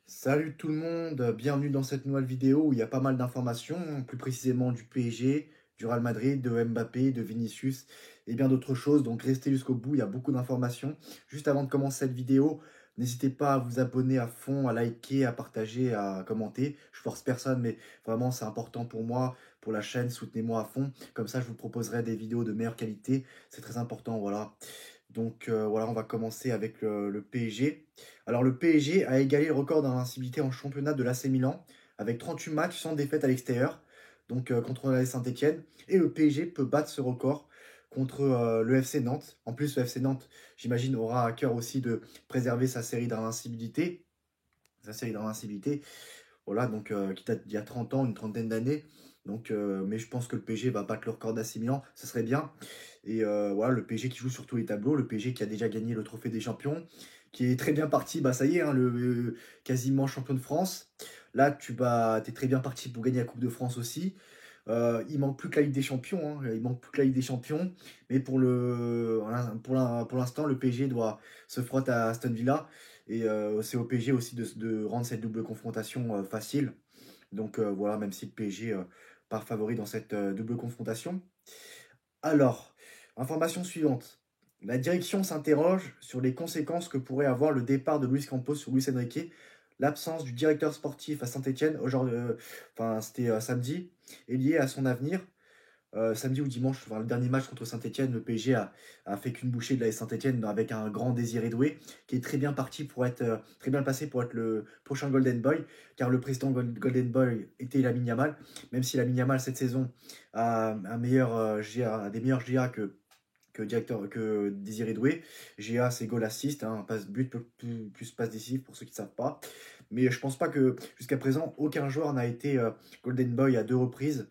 Salut tout le monde, bienvenue dans cette nouvelle vidéo où il y a pas mal d'informations, plus précisément du PSG, du Real Madrid, de Mbappé, de Vinicius et bien d'autres choses. Donc restez jusqu'au bout, il y a beaucoup d'informations. Juste avant de commencer cette vidéo, n'hésitez pas à vous abonner à fond, à liker, à partager, à commenter. Je force personne, mais vraiment c'est important pour moi, pour la chaîne, soutenez-moi à fond. Comme ça, je vous proposerai des vidéos de meilleure qualité. C'est très important, voilà. Donc voilà, on va commencer avec le PSG. Alors le PSG a égalé le record d'invincibilité en championnat de l'AC Milan avec 38 matchs sans défaite à l'extérieur, donc contre la Saint-Etienne. Et le PSG peut battre ce record contre le FC Nantes. En plus, le FC Nantes, j'imagine, aura à cœur aussi de préserver sa série d'invincibilité. Sa série d'invincibilité, voilà, donc qui date d'il y a 30 ans, une trentaine d'années. Donc, mais je pense que le PSG va battre le record d'AC Milan, ça serait bien. Et voilà, le PSG qui joue sur tous les tableaux, le PSG qui a déjà gagné le trophée des champions, qui est très bien parti, bah ça y est, hein, quasiment champion de France. Là, t'es très bien parti pour gagner la Coupe de France aussi. Il manque plus que la Ligue des Champions, hein, il manque plus que la Ligue des Champions. Mais pour l'instant, le PSG doit se frotter à Aston Villa. Et c'est au PSG aussi de rendre cette double confrontation facile. Donc voilà, même si le PSG part favori dans cette double confrontation. Alors, information suivante. La direction s'interroge sur les conséquences que pourrait avoir le départ de Luis Campos sur Luis Enrique. L'absence du directeur sportif à Saint-Etienne, enfin, c'était samedi, est liée à son avenir. Samedi ou dimanche, enfin, le dernier match contre Saint-Etienne, le PSG a fait qu'une bouchée de la Saint-Etienne avec un grand Désiré Doué, qui est très bien parti pour être très bien passé pour être le prochain Golden Boy, car le président Golden Boy était Lamine Yamal, même si Lamine Yamal cette saison a un meilleur GA, des meilleurs GA que Désiré Doué. GA, c'est goal assist, hein, passe but plus passe décisive pour ceux qui ne savent pas. Mais je pense pas que jusqu'à présent, aucun joueur n'a été Golden Boy à 2 reprises.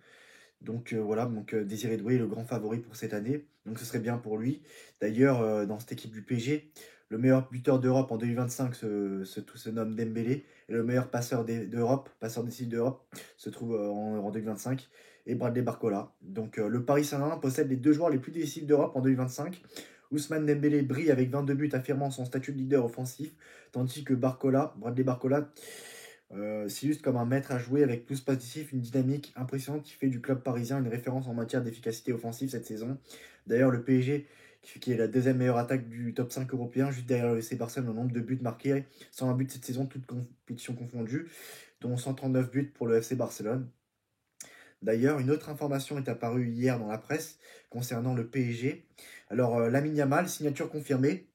Donc voilà, donc Désiré Doué est le grand favori pour cette année. Donc ce serait bien pour lui. D'ailleurs, dans cette équipe du PSG, le meilleur buteur d'Europe en 2025 se nomme Dembélé. Et le meilleur passeur d'Europe, passeur décisif d'Europe, se trouve en 2025. Et Bradley Barcola. Donc le Paris Saint-Germain possède les deux joueurs les plus décisifs d'Europe en 2025. Ousmane Dembélé brille avec 22 buts, affirmant son statut de leader offensif, tandis que Bradley Barcola, c'est juste comme un maître à jouer avec plus passif, une dynamique impressionnante qui fait du club parisien une référence en matière d'efficacité offensive cette saison. D'ailleurs, le PSG, qui est la deuxième meilleure attaque du top 5 européen, juste derrière le FC Barcelone, le nombre de buts marqués, 101 buts cette saison, toutes compétitions confondues, dont 139 buts pour le FC Barcelone. D'ailleurs, une autre information est apparue hier dans la presse concernant le PSG. Alors, Lamine Yamal, signature confirmée.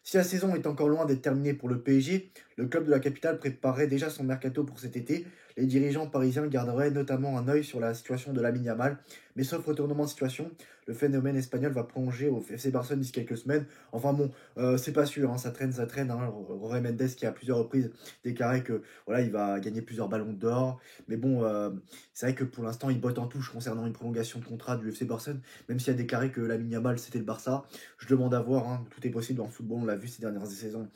Si la saison est encore loin d'être terminée pour le PSG, le club de la capitale préparait déjà son mercato pour cet été. Les dirigeants parisiens garderaient notamment un œil sur la situation de Lamine Yamal. Mais sauf retournement de situation, le phénomène espagnol va prolonger au FC Barcelone d'ici quelques semaines. Enfin bon, c'est pas sûr, hein, ça traîne, ça traîne. Hein. Jorge Mendes qui a plusieurs reprises déclaré que voilà, il va gagner plusieurs ballons d'or. Mais bon, c'est vrai que pour l'instant, il botte en touche concernant une prolongation de contrat du FC Barcelone, même s'il a déclaré que Lamine Yamal c'était le Barça. Je demande à voir, hein, tout est possible en football, on l'a vu ces dernières saisons,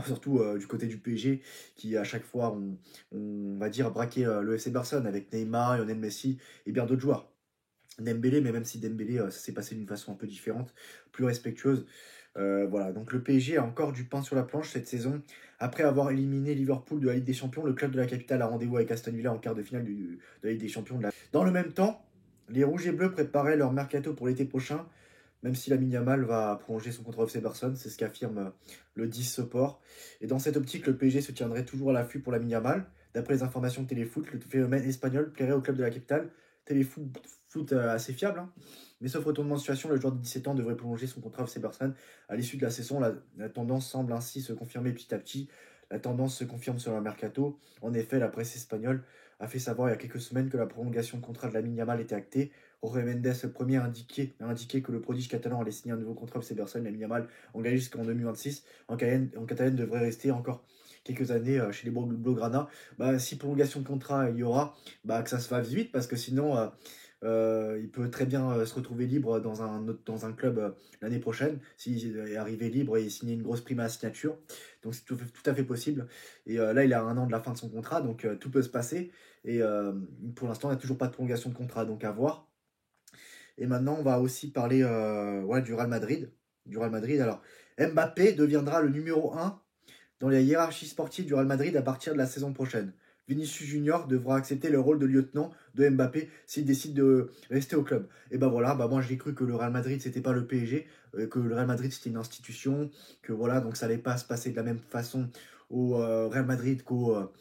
surtout du côté du PSG, qui à chaque fois on va dire braqué le FC Barcelone avec Neymar, Lionel Messi et bien d'autres joueurs. Dembélé, mais même si Dembélé, ça s'est passé d'une façon un peu différente, plus respectueuse. Voilà, donc le PSG a encore du pain sur la planche cette saison. Après avoir éliminé Liverpool de la Ligue des Champions, le club de la capitale a rendez-vous avec Aston Villa en quart de finale de la Ligue des Champions. Dans le même temps, les Rouges et Bleus préparaient leur mercato pour l'été prochain, même si Lamine Yamal va prolonger son contrat au FC Barcelone, c'est ce qu'affirme le 10 Sport. Et dans cette optique, le PSG se tiendrait toujours à l'affût pour Lamine Yamal. D'après les informations de Téléfoot, le phénomène espagnol plairait au club de la capitale. Téléfoot assez fiable, hein. Mais sauf retournement de situation, le joueur de 17 ans devrait prolonger son contrat au FC Barcelone à l'issue de la saison. La tendance semble ainsi se confirmer petit à petit. La tendance se confirme sur le mercato. En effet, la presse espagnole a fait savoir il y a quelques semaines que la prolongation de contrat de Lamine Yamal était actée. Jorge Mendes, le premier, a indiqué que le prodige catalan allait signer un nouveau contrat au FC Barcelone. Lamine Yamal, engagé jusqu'en 2026, en Catalogne devrait rester encore quelques années chez les Blaugrana. Bah, si prolongation de contrat il y aura, bah, que ça se fasse vite, parce que sinon il peut très bien se retrouver libre dans un club l'année prochaine, s'il est arrivé libre et signer une grosse prime à la signature. Donc c'est tout à fait possible. Et là, il a 1 an de la fin de son contrat, donc tout peut se passer. Et pour l'instant, il n'y a toujours pas de prolongation de contrat, donc à voir. Et maintenant, on va aussi parler ouais, du Real Madrid. Du Real Madrid. Alors, Mbappé deviendra le numéro 1 dans la hiérarchie sportive du Real Madrid à partir de la saison prochaine. Vinicius Junior devra accepter le rôle de lieutenant de Mbappé s'il décide de rester au club. Et ben voilà, bah moi j'ai cru que le Real Madrid c'était pas le PSG, que le Real Madrid c'était une institution, que voilà, donc ça allait pas se passer de la même façon au Real Madrid qu'au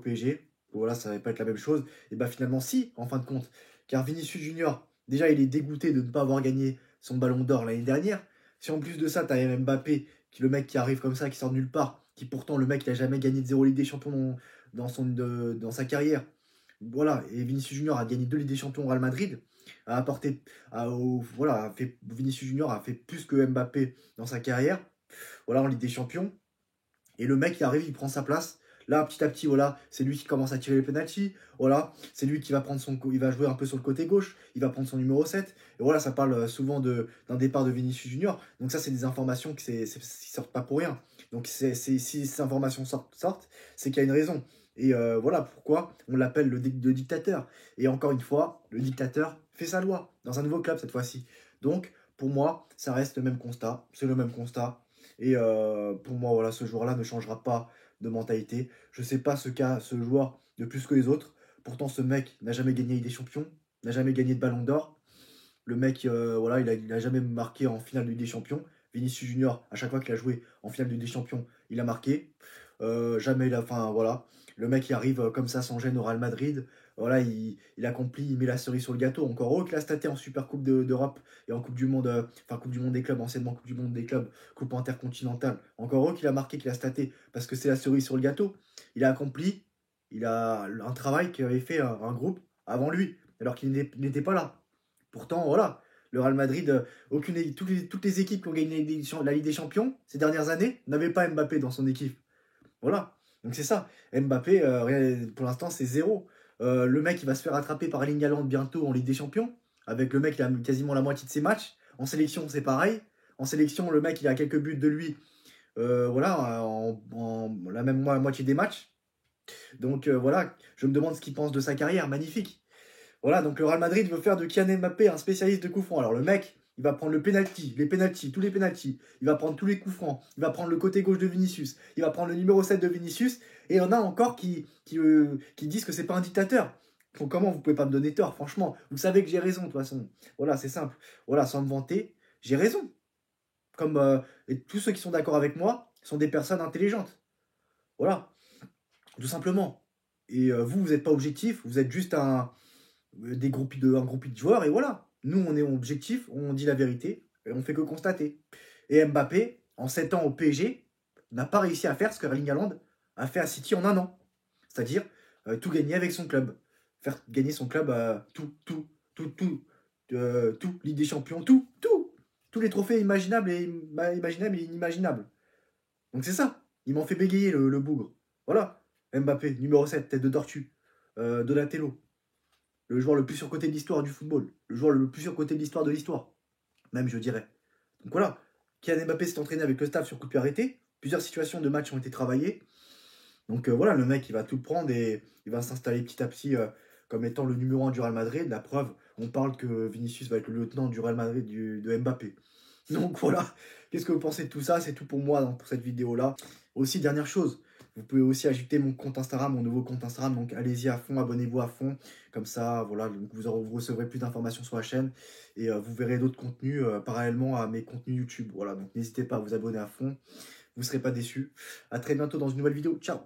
PSG. Voilà, ça allait pas être la même chose. Et bah finalement si, en fin de compte. Car Vinicius Junior, déjà il est dégoûté de ne pas avoir gagné son ballon d'or l'année dernière. Si en plus de ça, tu as Mbappé, qui le mec qui arrive comme ça, qui sort de nulle part, qui pourtant le mec il a jamais gagné de 0 Ligue des Champions dans sa carrière. Voilà, et Vinicius Junior a gagné 2 Ligues des Champions au Real Madrid, a apporté, Vinicius Junior a fait plus que Mbappé dans sa carrière, voilà, en Ligue des Champions. Et le mec, il arrive, il prend sa place. Là, petit à petit, voilà, c'est lui qui commence à tirer les penalties. Voilà, c'est lui qui va prendre il va jouer un peu sur le côté gauche. Il va prendre son numéro 7. Et voilà, ça parle souvent d'un départ de Vinicius Junior. Donc ça, c'est des informations qui sortent pas pour rien. Donc si ces informations sortent, c'est qu'il y a une raison. Et voilà pourquoi on l'appelle le dictateur. Et encore une fois, le dictateur fait sa loi dans un nouveau club cette fois-ci. Donc, pour moi, ça reste le même constat. C'est le même constat. Et pour moi, voilà, ce joueur-là ne changera pas de mentalité. Je ne sais pas ce joueur de plus que les autres. Pourtant, ce mec n'a jamais gagné des champions, n'a jamais gagné de ballon d'or. Le mec, voilà, il a jamais marqué en finale de Ligue des Champions. Vinicius Junior, à chaque fois qu'il a joué en finale de Ligue des Champions, il a marqué. Jamais, enfin voilà. Le mec, il arrive comme ça sans gêne au Real Madrid. Voilà, il accomplit, il met la cerise sur le gâteau. Encore heureux qu'il a staté en Super Coupe d'Europe et en Coupe du Monde, enfin Coupe du Monde des clubs, anciennement Coupe du Monde des clubs, Coupe intercontinentale. Encore heureux qu'il a marqué, qu'il a staté, parce que c'est la cerise sur le gâteau. Il a accompli, il a un travail qu'avait fait un groupe avant lui, alors qu'il n'était pas là. Pourtant, voilà, le Real Madrid, toutes les équipes qui ont gagné la Ligue des Champions ces dernières années n'avaient pas Mbappé dans son équipe. Voilà. Donc c'est ça. Mbappé, pour l'instant, c'est zéro. Le mec, il va se faire attraper par Erling Haaland bientôt en Ligue des Champions. Avec le mec, il a quasiment la moitié de ses matchs. En sélection, c'est pareil. En sélection, le mec, il a quelques buts de lui. Voilà, en la même moitié des matchs. Donc voilà, je me demande ce qu'il pense de sa carrière. Magnifique. Voilà, donc le Real Madrid veut faire de Kylian Mbappé un spécialiste de coups francs. Alors le mec, il va prendre les penalties, tous les penalties. Il va prendre tous les coups francs. Il va prendre le côté gauche de Vinicius. Il va prendre le numéro 7 de Vinicius. Et il y en a encore qui disent que c'est pas un dictateur. Donc comment vous pouvez pas me donner tort, franchement. Vous savez que j'ai raison, de toute façon. Voilà, c'est simple. Voilà, sans me vanter, j'ai raison. Comme et tous ceux qui sont d'accord avec moi sont des personnes intelligentes. Voilà, tout simplement. Et vous n'êtes pas objectif, vous êtes juste un groupis de joueurs, et voilà. Nous, on est objectif, on dit la vérité, et on fait que constater. Et Mbappé, en 7 ans au PSG, n'a pas réussi à faire ce que Erling Haaland a fait à City en 1 an. C'est-à-dire tout gagner avec son club. Faire gagner son club tout. Ligue des Champions, tout. Tous les trophées imaginables et inimaginables. Donc c'est ça. Il m'en fait bégayer le bougre. Voilà. Mbappé, numéro 7, tête de tortue. Donatello, le joueur le plus surcoté de l'histoire du football, le joueur le plus surcoté de l'histoire, même je dirais. Donc voilà, Kylian Mbappé s'est entraîné avec le staff sur coup de pied arrêté, plusieurs situations de match ont été travaillées, donc voilà, le mec il va tout prendre et il va s'installer petit à petit comme étant le numéro 1 du Real Madrid. La preuve, on parle que Vinicius va être le lieutenant du Real Madrid de Mbappé. Donc voilà, qu'est-ce que vous pensez de tout ça? C'est tout pour moi pour cette vidéo-là. Aussi, dernière chose, vous pouvez aussi ajouter mon compte Instagram, mon nouveau compte Instagram. Donc allez-y à fond, abonnez-vous à fond. Comme ça, voilà, donc vous recevrez plus d'informations sur la chaîne. Et vous verrez d'autres contenus parallèlement à mes contenus YouTube. Voilà, donc n'hésitez pas à vous abonner à fond. Vous ne serez pas déçus. À très bientôt dans une nouvelle vidéo. Ciao!